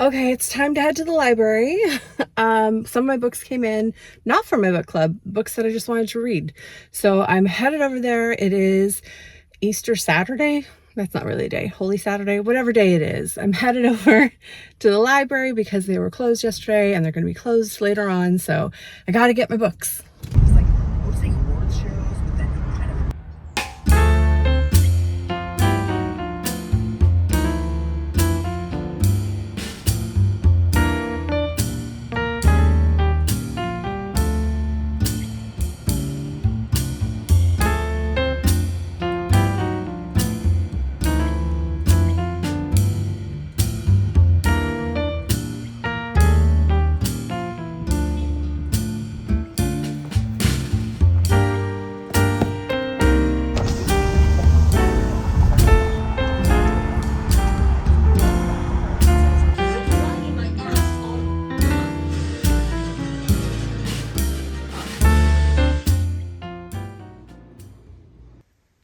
Okay, it's time to head to the library. Some of my books came in, not from my book club, books that I just wanted to read. So I'm headed over there. It is Easter Saturday. That's not really a day. Holy Saturday, whatever day it is. I'm headed over to the library because they were closed yesterday and they're going to be closed later on. So I got to get my books. It's like hosting awards shows, but then kind of.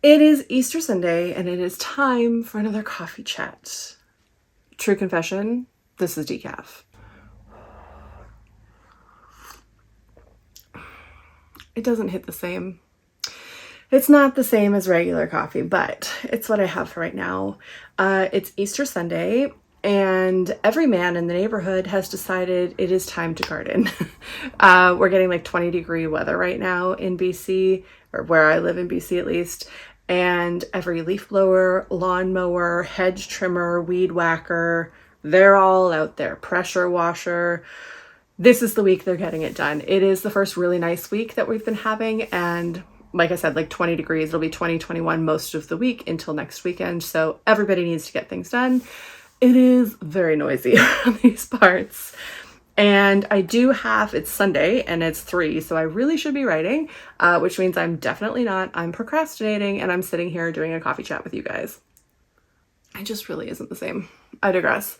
It is Easter Sunday and it is time for another coffee chat. True confession, this is decaf. It doesn't hit the same. It's not the same as regular coffee, but it's what I have for right now. It's Easter Sunday and every man in the neighborhood has decided it is time to garden. We're getting like 20-degree weather right now in BC, or where I live in BC at least. And every leaf blower, lawn mower, hedge trimmer, weed whacker, they're all out there. Pressure washer. This is the week they're getting it done. It is the first really nice week that we've been having. And like I said, like 20 degrees, it'll be 20, 21 most of the week until next weekend. So everybody needs to get things done. It is very noisy on these parts. And I do have, it's Sunday and it's 3, so I really should be writing, which means I'm definitely not. I'm procrastinating and I'm sitting here doing a coffee chat with you guys. It just really isn't the same. I digress.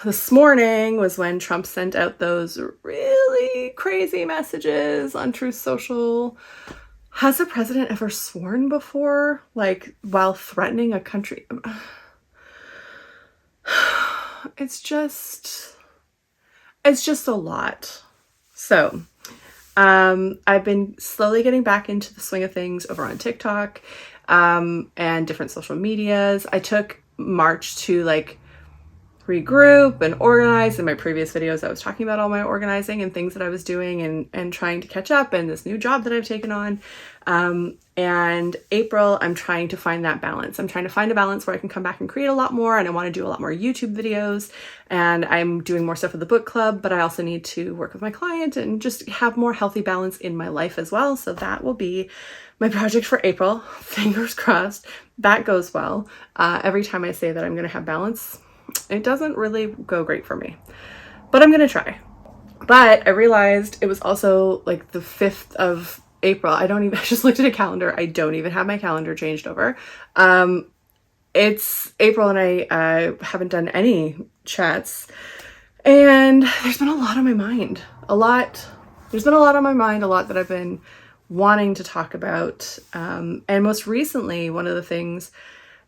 This morning was when Trump sent out those really crazy messages on Truth Social. Has a president ever sworn before, like while threatening a country? It's just a lot. So I've been slowly getting back into the swing of things over on TikTok and different social medias. I took March to like regroup and organize. In my previous videos I was talking about all my organizing and things that I was doing and trying to catch up, and this new job that I've taken on. And April, I'm trying to find that balance. I'm trying to find a balance where I can come back and create a lot more, and I want to do a lot more YouTube videos, and I'm doing more stuff with the book club, but I also need to work with my client and just have more healthy balance in my life as well. So that will be my project for April. Fingers crossed that goes well. Every time I say that I'm going to have balance, it doesn't really go great for me, but I'm going to try. But I realized it was also like the 5th of April. I just looked at a calendar. I don't even have my calendar changed over. It's April and I haven't done any chats, and there's been a lot on my mind. A lot that I've been wanting to talk about. And most recently, one of the things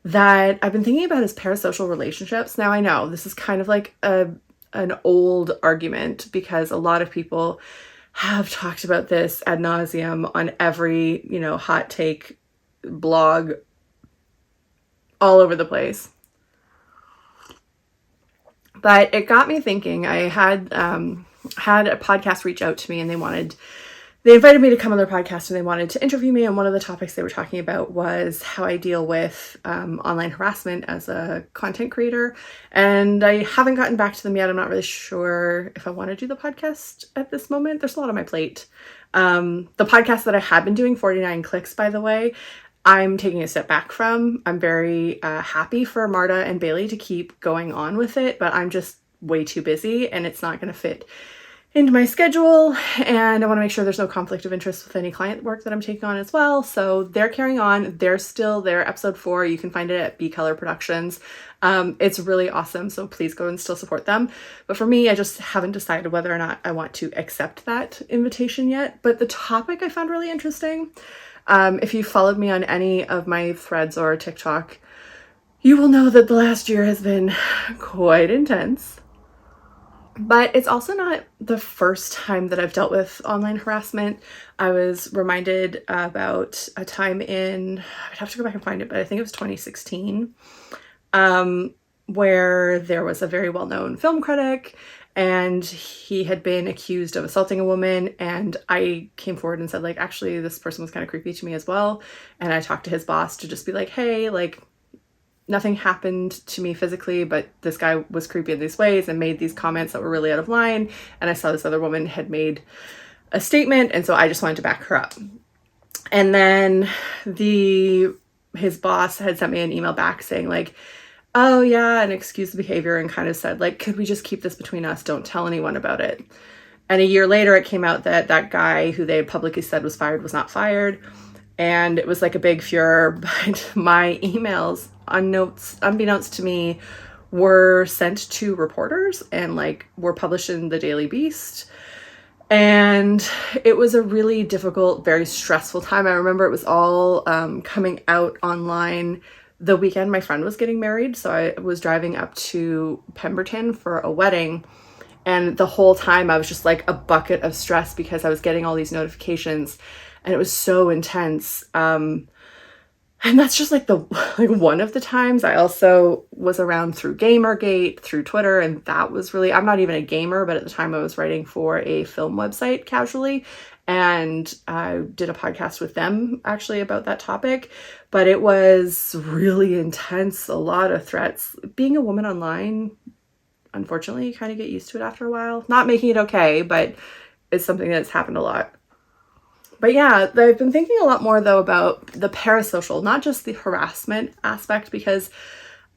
that I've been thinking about is parasocial relationships. Now I know this is kind of like an old argument because a lot of people have talked about this ad nauseum on every, hot take blog all over the place. But it got me thinking. I had a podcast reach out to me, and they invited me to come on their podcast and they wanted to interview me. And one of the topics they were talking about was how I deal with online harassment as a content creator. And I haven't gotten back to them yet. I'm not really sure if I want to do the podcast at this moment. There's a lot on my plate. The podcast that I had been doing, 49 Clicks, by the way, I'm taking a step back from. I'm very happy for Marta and Bailey to keep going on with it, but I'm just way too busy and it's not going to fit into my schedule, and I want to make sure there's no conflict of interest with any client work that I'm taking on as well. So they're carrying on. They're episode 4. You can find it at B Color Productions. It's really awesome. So please go and still support them. But for me, I just haven't decided whether or not I want to accept that invitation yet. But the topic I found really interesting. If you followed me on any of my threads or TikTok, you will know that the last year has been quite intense. But it's also not the first time that I've dealt with online harassment. I was reminded about a time I'd have to go back and find it, but I think it was 2016, where there was a very well-known film critic and he had been accused of assaulting a woman, and I came forward and said, like, actually, this person was kind of creepy to me as well. And I talked to his boss to just be like, hey, like, nothing happened to me physically, but this guy was creepy in these ways and made these comments that were really out of line. And I saw this other woman had made a statement, and so I just wanted to back her up. And then his boss had sent me an email back saying, like, oh yeah, and excused the behavior and kind of said, like, could we just keep this between us? Don't tell anyone about it. And a year later, it came out that that guy who they had publicly said was fired was not fired. And it was like a big furor, but my emails, unbeknownst to me, were sent to reporters and like were published in the Daily Beast. And it was a really difficult, very stressful time. I remember it was all coming out online the weekend my friend was getting married. So I was driving up to Pemberton for a wedding. And the whole time I was just like a bucket of stress because I was getting all these notifications and it was so intense. And that's just like one of the times. I also was around through Gamergate, through Twitter, and that was really, I'm not even a gamer, but at the time I was writing for a film website casually, and I did a podcast with them actually about that topic. But it was really intense, a lot of threats. Being a woman online, unfortunately, you kind of get used to it after a while. Not making it okay, but it's something that's happened a lot. But yeah, I've been thinking a lot more, though, about the parasocial, not just the harassment aspect, because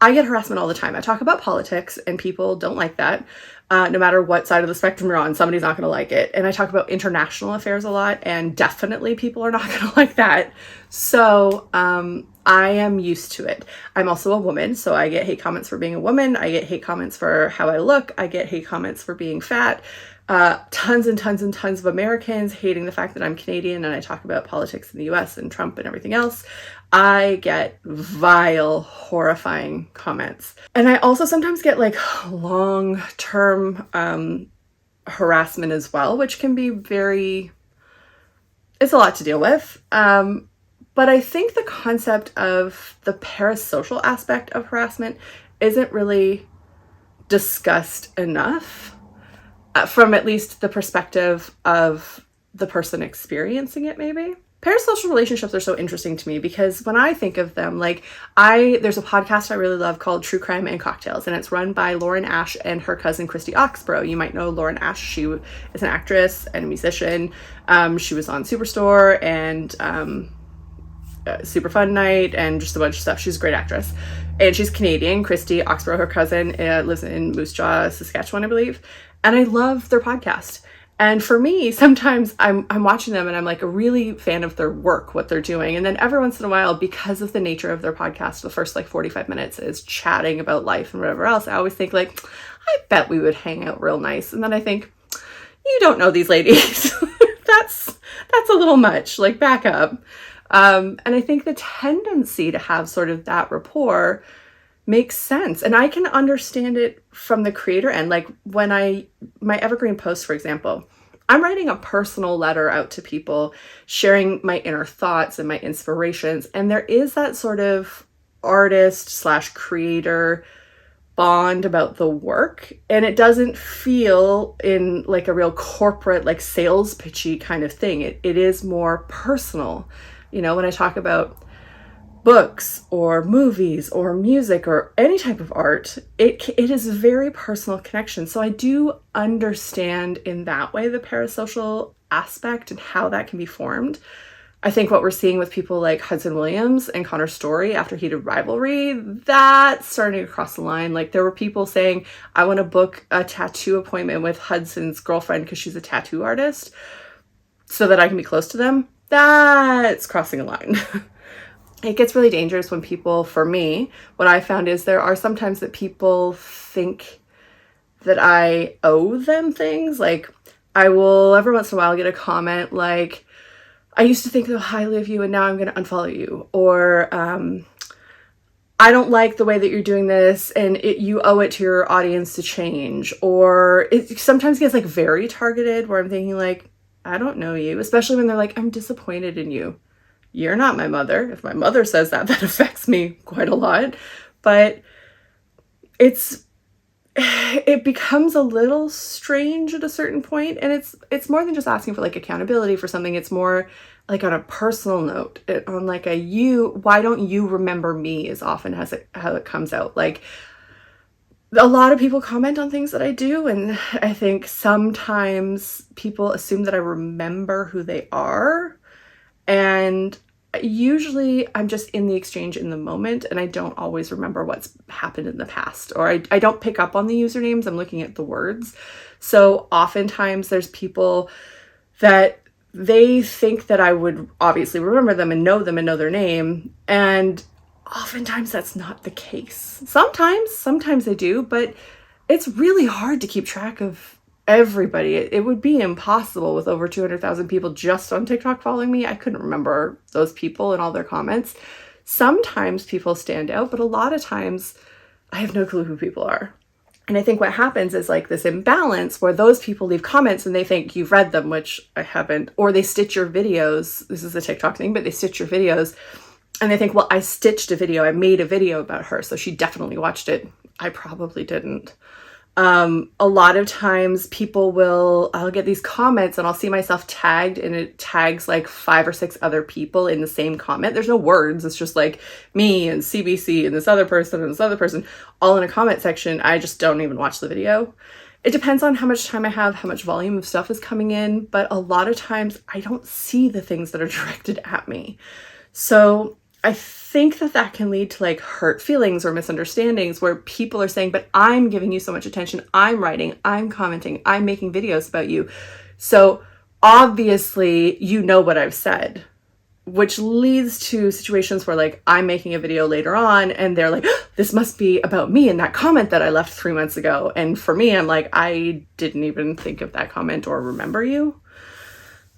I get harassment all the time. I talk about politics and people don't like that. No matter what side of the spectrum you're on, somebody's not going to like it. And I talk about international affairs a lot, and definitely people are not going to like that. So I am used to it. I'm also a woman, so I get hate comments for being a woman. I get hate comments for how I look. I get hate comments for being fat. Tons and tons and tons of Americans hating the fact that I'm Canadian and I talk about politics in the US and Trump and everything else. I get vile, horrifying comments. And I also sometimes get like long-term harassment as well, which can be it's a lot to deal with. But I think the concept of the parasocial aspect of harassment isn't really discussed enough. From at least the perspective of the person experiencing it, maybe. Parasocial relationships are so interesting to me because when I think of them, like there's a podcast I really love called True Crime and Cocktails, and it's run by Lauren Ash and her cousin Christy Oxborough. You might know Lauren Ash. She is an actress and a musician. She was on Superstore and Super Fun Night and just a bunch of stuff. She's a great actress. And she's Canadian. Christy Oxborough, her cousin, lives in Moose Jaw, Saskatchewan, I believe. And I love their podcast. And for me, sometimes I'm watching them and I'm like a really fan of their work, what they're doing. And then every once in a while, because of the nature of their podcast, the first like 45 minutes is chatting about life and whatever else. I always think like, I bet we would hang out real nice. And then I think, you don't know these ladies. That's a little much, like back up. And I think the tendency to have sort of that rapport makes sense. And I can understand it from the creator end. Like when my evergreen post, for example, I'm writing a personal letter out to people, sharing my inner thoughts and my inspirations. And there is that sort of artist/creator bond about the work. And it doesn't feel in like a real corporate, like sales pitchy kind of thing. It is more personal. You know, when I talk about books or movies or music or any type of art, it is a very personal connection. So I do understand in that way the parasocial aspect and how that can be formed. I think what we're seeing with people like Hudson Williams and Connor Story after Heated Rivalry, that's starting to cross the line. Like there were people saying, I want to book a tattoo appointment with Hudson's girlfriend because she's a tattoo artist so that I can be close to them. That's crossing a line. It gets really dangerous when people, for me, what I found is there are sometimes that people think that I owe them things. Like I will every once in a while get a comment like, I used to think so highly of you and now I'm going to unfollow you. Or I don't like the way that you're doing this, and you owe it to your audience to change. Or it sometimes gets like very targeted where I'm thinking like, I don't know you, especially when they're like, I'm disappointed in you. You're not my mother. If my mother says that, that affects me quite a lot. But it becomes a little strange at a certain point, and it's more than just asking for like accountability for something. It's more like on a personal note, on like why don't you remember me, as often as how it comes out. Like, a lot of people comment on things that I do, and I think sometimes people assume that I remember who they are, and usually I'm just in the exchange in the moment, and I don't always remember what's happened in the past, or I don't pick up on the usernames. I'm looking at the words. So oftentimes there's people that they think that I would obviously remember them and know their name, and oftentimes that's not the case. Sometimes I do, but it's really hard to keep track of everybody. It would be impossible with over 200,000 people just on TikTok following me. I couldn't remember those people and all their comments. Sometimes people stand out, but a lot of times I have no clue who people are. And I think what happens is like this imbalance where those people leave comments and they think you've read them, which I haven't, or they stitch your videos. This is a TikTok thing, but they stitch your videos and they think, well, I stitched a video. I made a video about her, so she definitely watched it. I probably didn't. A lot of times I'll get these comments and I'll see myself tagged, and it tags like 5 or 6 other people in the same comment. There's no words. It's just like me and CBC and this other person all in a comment section. I just don't even watch the video. It depends on how much time I have, how much volume of stuff is coming in, but a lot of times I don't see the things that are directed at me. So I think that can lead to like hurt feelings or misunderstandings where people are saying, but I'm giving you so much attention. I'm writing, I'm commenting, I'm making videos about you. So obviously you know what I've said, which leads to situations where like I'm making a video later on and they're like, this must be about me and that comment that I left 3 months ago. And for me, I'm like, I didn't even think of that comment or remember you.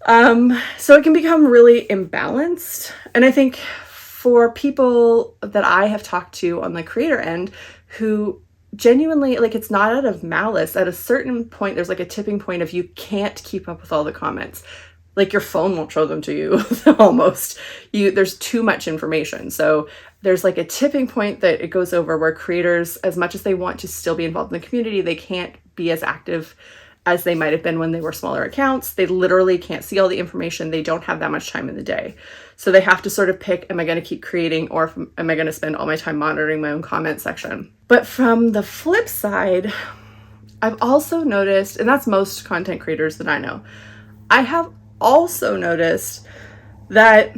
So it can become really imbalanced. And I think for people that I have talked to on the creator end who genuinely, like, it's not out of malice. At a certain point, there's like a tipping point of you can't keep up with all the comments. Like, your phone won't show them to you almost. There's too much information. So there's like a tipping point that it goes over where creators, as much as they want to still be involved in the community, they can't be as active as they might have been when they were smaller accounts. They literally can't see all the information. They don't have that much time in the day. So they have to sort of pick, am I going to keep creating, or am I going to spend all my time monitoring my own comment section? But from the flip side, I've also noticed, and that's most content creators that I know, I have also noticed that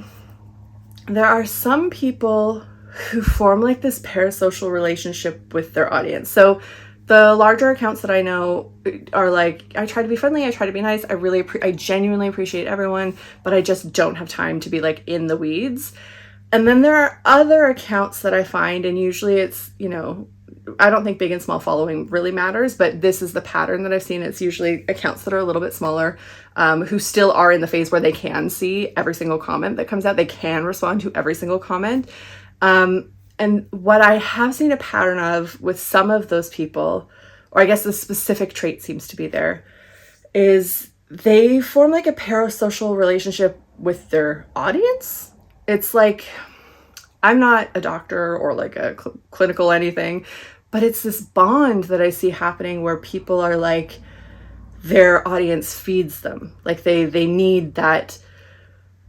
there are some people who form like this parasocial relationship with their audience. So the larger accounts that I know are like, I try to be friendly, I try to be nice, I genuinely appreciate everyone, but I just don't have time to be like in the weeds. And then there are other accounts that I find, and usually it's, I don't think big and small following really matters, but this is the pattern that I've seen. It's usually accounts that are a little bit smaller, who still are in the phase where they can see every single comment that comes out. They can respond to every single comment. And what I have seen a pattern of with some of those people, or I guess the specific trait seems to be there, is they form like a parasocial relationship with their audience. It's like, I'm not a doctor or like a clinical anything, but it's this bond that I see happening where people are like, their audience feeds them. Like they need that,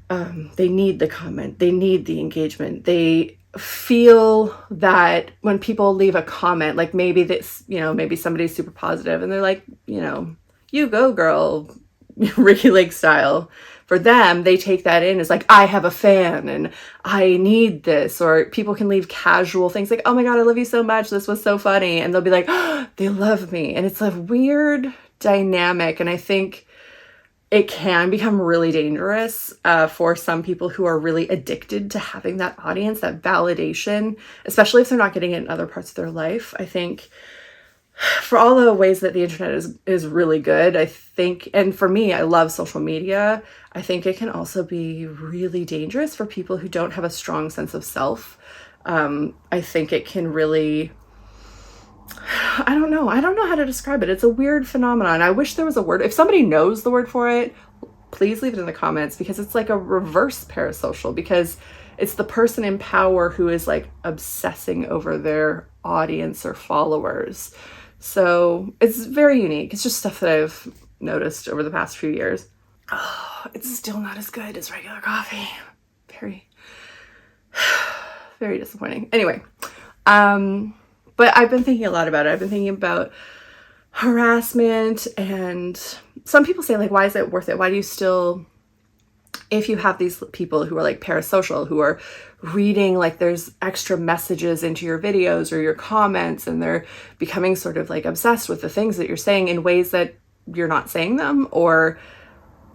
they need the comment, they need the engagement, they feel that when people leave a comment, like maybe this, maybe somebody's super positive and they're like, you go girl, Ricky Lake style. For them, they take that in as like, I have a fan and I need this. Or people can leave casual things like, oh my God, I love you so much, this was so funny. And they'll be like, oh, they love me. And it's a weird dynamic. And I think it can become really dangerous for some people who are really addicted to having that audience, that validation, especially if they're not getting it in other parts of their life. I think for all the ways that the internet is really good, I think, and for me, I love social media, I think it can also be really dangerous for people who don't have a strong sense of self. I think it can really, I don't know how to describe it. It's a weird phenomenon. I wish there was a word. If somebody knows the word for it, please leave it in the comments, because it's like a reverse parasocial, because it's the person in power who is like obsessing over their audience or followers. So it's very unique. It's just stuff that I've noticed over the past few years. Oh, it's still not as good as regular coffee. Very, very disappointing. Anyway, but I've been thinking a lot about it. I've been thinking about harassment, and some people say, like, why is it worth it? Why do you still, if you have these people who are like parasocial, who are reading, like, there's extra messages into your videos or your comments, and they're becoming sort of like obsessed with the things that you're saying in ways that you're not saying them, or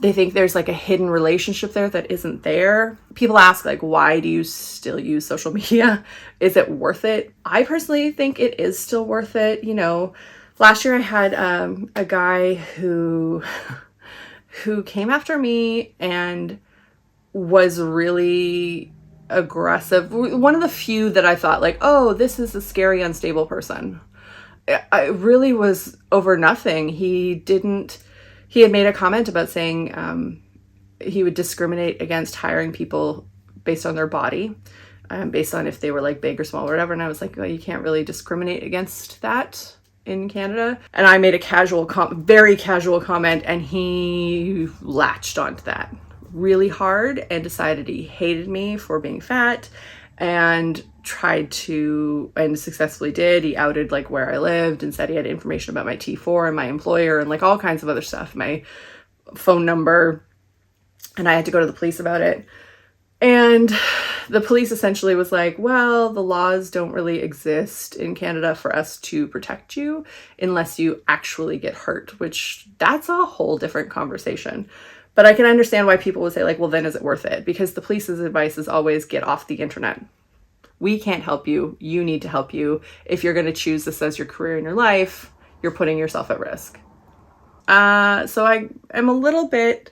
they think there's like a hidden relationship there that isn't there. People ask, like, why do you still use social media? Is it worth it? I personally think it is still worth it. You know, last year I had a guy who came after me and was really aggressive. One of the few that I thought, like, oh, this is a scary, unstable person. It really was over nothing. He had made a comment about saying he would discriminate against hiring people based on their body, based on if they were like big or small or whatever. And I was like, well, you can't really discriminate against that in Canada. And I made a very casual comment, and he latched onto that really hard and decided he hated me for being fat, and tried to, and successfully did. He outed like where I lived and said he had information about my T4 and my employer and like all kinds of other stuff, my phone number. And I had to go to the police about it. And the police essentially was like, well, the laws don't really exist in Canada for us to protect you unless you actually get hurt, which that's a whole different conversation. But I can understand why people would say, like, well, then is it worth it? Because the police's advice is always get off the internet. We can't help you. You need to help you. If you're going to choose this as your career in your life, you're putting yourself at risk. So I am a little bit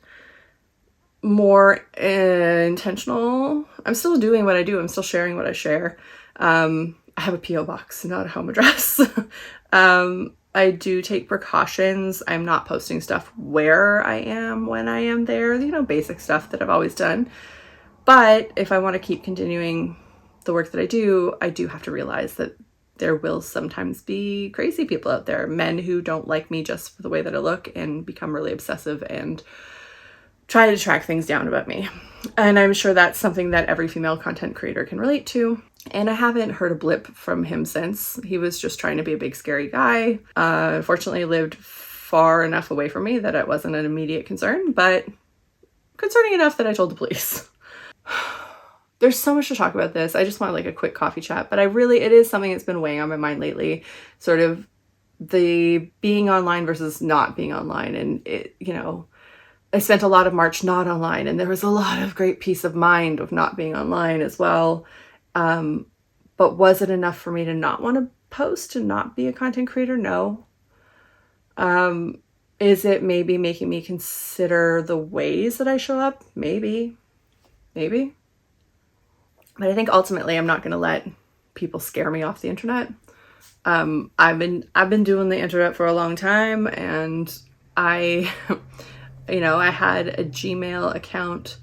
more intentional. I'm still doing what I do. I'm still sharing what I share. I have a PO box, not a home address. I do take precautions. I'm not posting stuff where I am when I am there, you know, basic stuff that I've always done. But if I want to keep continuing the work that I do have to realize that there will sometimes be crazy people out there, men who don't like me just for the way that I look and become really obsessive and try to track things down about me. And I'm sure that's something that every female content creator can relate to. And I haven't heard a blip from him since. He was just trying to be a big, scary guy. Unfortunately, lived far enough away from me that it wasn't an immediate concern, but concerning enough that I told the police. There's so much to talk about this. I just want like a quick coffee chat, but it is something that's been weighing on my mind lately. Sort of the being online versus not being online. And it, you know, I spent a lot of March not online, and there was a lot of great peace of mind of not being online as well. But was it enough for me to not want to post and not be a content creator? No. Is it maybe making me consider the ways that I show up? Maybe. But I think ultimately I'm not going to let people scare me off the internet. I've been doing the internet for a long time, and I had a Gmail account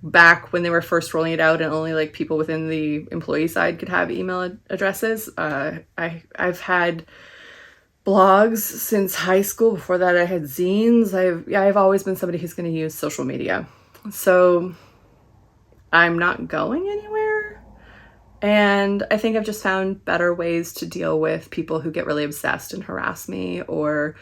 back when they were first rolling it out, and only like people within the employee side could have email addresses. I've had blogs since high school. Before that, I had zines. I've always been somebody who's going to use social media. So I'm not going anywhere. And I think I've just found better ways to deal with people who get really obsessed and harass me, or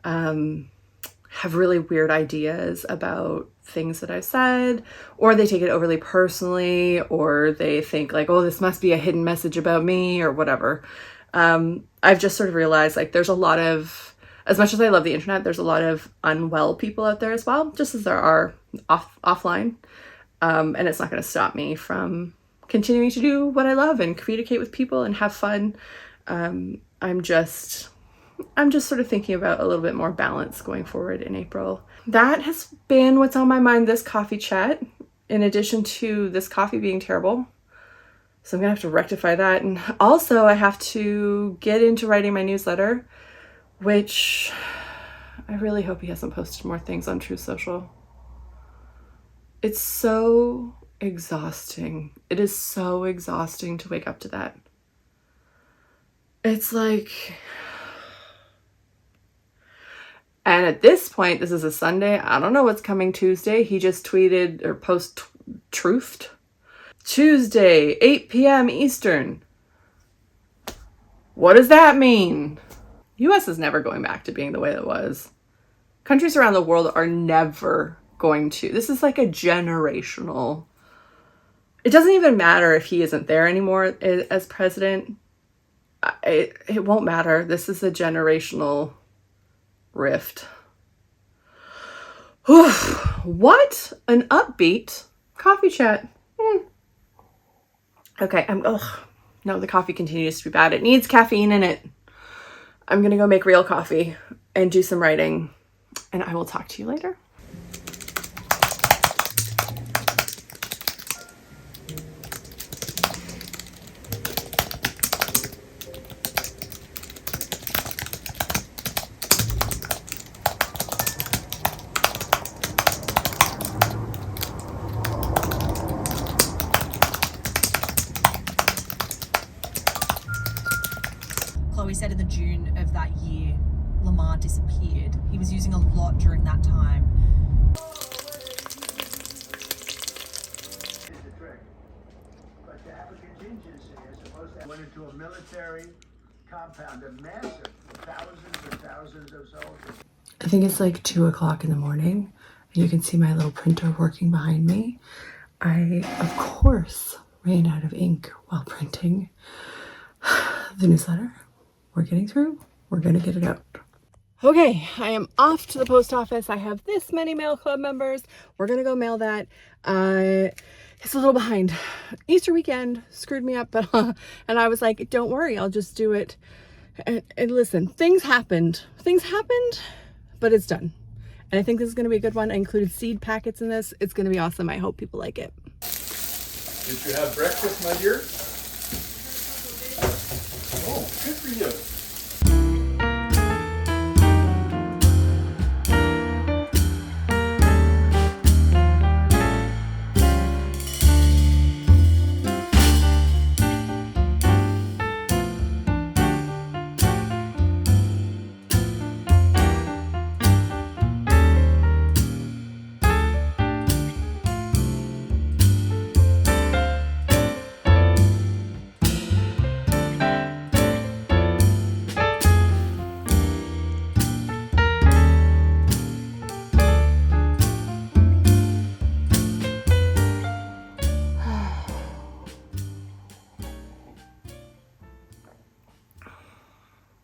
have really weird ideas about things that I've said, or they take it overly personally, or they think like, oh, this must be a hidden message about me or whatever. I've just sort of realized like there's a lot of, as much as I love the internet, there's a lot of unwell people out there as well, just as there are offline. And it's not going to stop me from continuing to do what I love and communicate with people and have fun. I'm just sort of thinking about a little bit more balance going forward in April. That has been what's on my mind this coffee chat. In addition to this coffee being terrible, So I'm gonna have to rectify that. And also I have to get into writing my newsletter, which I really hope he hasn't posted more things on True Social. It's so exhausting. It is so exhausting to wake up to that. It's like, and at this point, this is a Sunday. I don't know what's coming Tuesday. He just tweeted or truthed. Tuesday, 8 p.m. Eastern. What does that mean? US is never going back to being the way it was. Countries around the world are never going to. This is like a generational. It doesn't even matter if he isn't there anymore as president. It won't matter. This is a generational rift. What an upbeat coffee chat. Okay, no, the coffee continues to be bad. It needs caffeine in it. I'm gonna go make real coffee and do some writing, and I will talk to you later. Chloe said in the June of that year, Lamar disappeared. He was using a lot during that time. But to have a contingency as opposed to went into a military compound, a massive, thousands and thousands of soldiers. I think it's like 2 o'clock in the morning, and you can see my little printer working behind me. I, of course, ran out of ink while printing the newsletter. We're getting through. We're going to get it out. Okay, I am off to the post office. I have this many mail club members. We're going to go mail that. It's a little behind. Easter weekend screwed me up, but and I was like, don't worry, I'll just do it. And listen, things happened, but it's done. And I think this is going to be a good one. I included seed packets in this. It's going to be awesome. I hope people like it. Did you have breakfast, my dear? Oh, good for you.